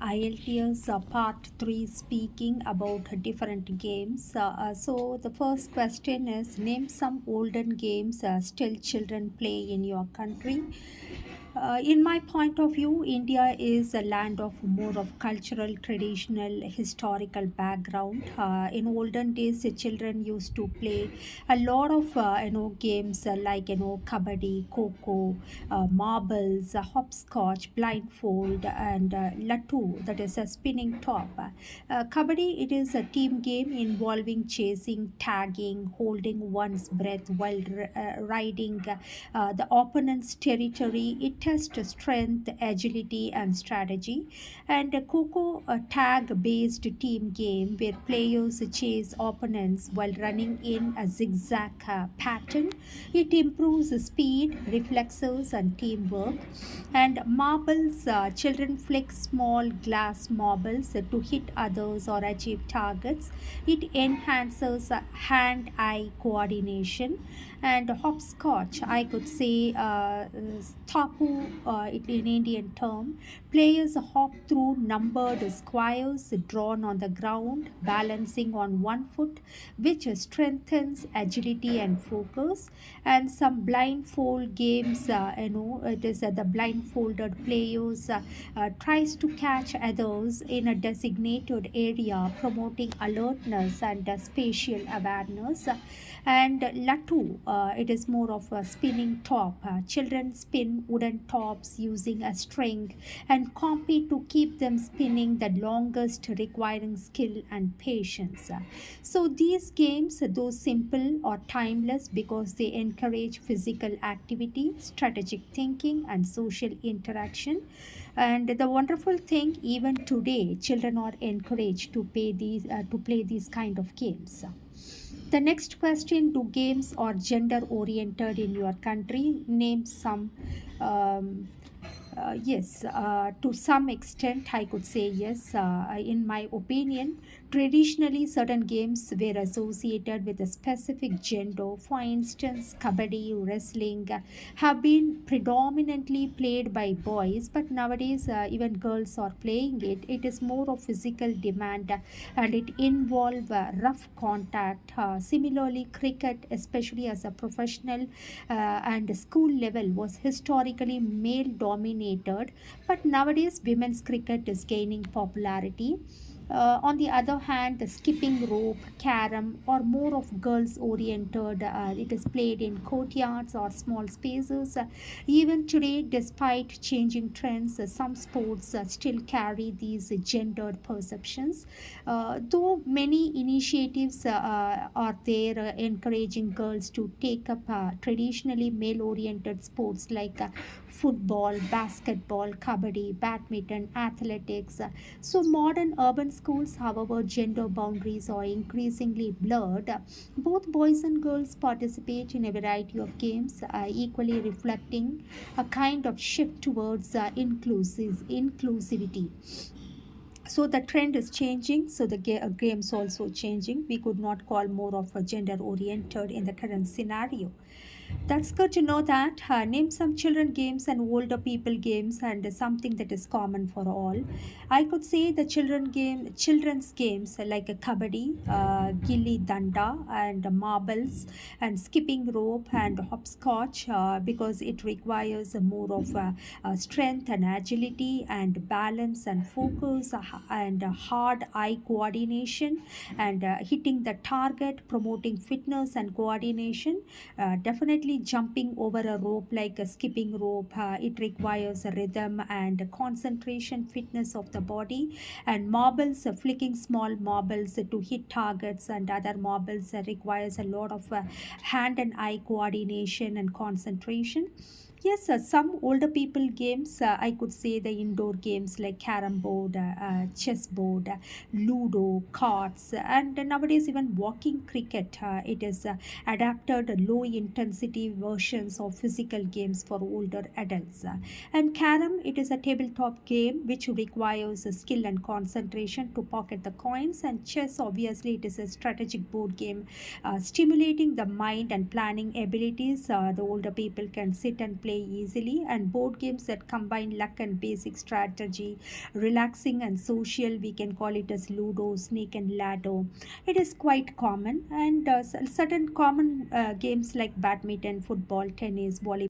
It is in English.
IELTS Part 3 speaking about different games. So, the first question is name some olden games still children play in your country. In my point of view, India is a land of more of cultural, traditional, historical background. In olden days, the children used to play a lot of games like kabaddi, kho, marbles, hopscotch, blindfold, and lattu, that is a spinning top. Kabaddi, it is a team game involving chasing, tagging, holding one's breath while riding the opponent's territory. It tests strength, agility, and strategy. And Coco, a tag-based team game where players chase opponents while running in a zigzag pattern. It improves speed, reflexes, and teamwork. And marbles, children flick small glass marbles to hit others or achieve targets. It enhances hand-eye coordination. And hopscotch, I could say tapu in Indian term. Players hop through numbered squares drawn on the ground, balancing on one foot, which strengthens agility and focus. And some blindfold games, it is the blindfolded players tries to catch others in a designated area, promoting alertness and spatial awareness. And lattu, it is more of a spinning top. Children spin wooden tops using a string and compete to keep them spinning the longest, requiring skill and patience. So these games, though simple, are timeless because they encourage physical activity, strategic thinking, and social interaction. And the wonderful thing, even today, children are encouraged to play these kind of games. The next question, do games or gender oriented in your country? Name some. Um, yes, to some extent, I could say yes. In my opinion, traditionally, certain games were associated with a specific gender. For instance, kabaddi, wrestling have been predominantly played by boys, but nowadays, even girls are playing it. It is more of physical demand and it involves rough contact. Similarly, cricket, especially as a professional and school level, was historically male dominated, but nowadays women's cricket is gaining popularity. On the other hand, the skipping rope, carom, or more of girls oriented. It is played in courtyards or small spaces. Even today, despite changing trends, some sports still carry these gendered perceptions. Though many initiatives are there encouraging girls to take up traditionally male oriented sports like football, basketball, kabaddi, badminton, athletics. So, modern urban schools, however, gender boundaries are increasingly blurred. Both boys and girls participate in a variety of games, equally reflecting a kind of shift towards inclusivity. So the trend is changing, so the games also changing. We could not call more of a gender oriented in the current scenario. That's good to know that. Name some children games and older people games and something that is common for all. I could say the children's games like a kabaddi, gilli danda, and marbles, and skipping rope and hopscotch because it requires more of strength and agility and balance and focus and hard eye coordination and hitting the target, promoting fitness and coordination. Definitely jumping over a rope like a skipping rope, it requires a rhythm and concentration, fitness of the body. And marbles, flicking small marbles to hit targets, and other marbles requires a lot of hand and eye coordination and concentration. Yes, some older people games, I could say the indoor games like carom board, chess board, ludo, cards, and nowadays even walking cricket. It is adapted low intensity versions of physical games for older adults. And carom, it is a tabletop game which requires skill and concentration to pocket the coins. And chess, obviously, it is a strategic board game stimulating the mind and planning abilities. The older people can sit and play play easily, and board games that combine luck and basic strategy, relaxing and social. We can call it as Ludo, Snake and Ladder. It is quite common, and certain common games like badminton, football, tennis, volleyball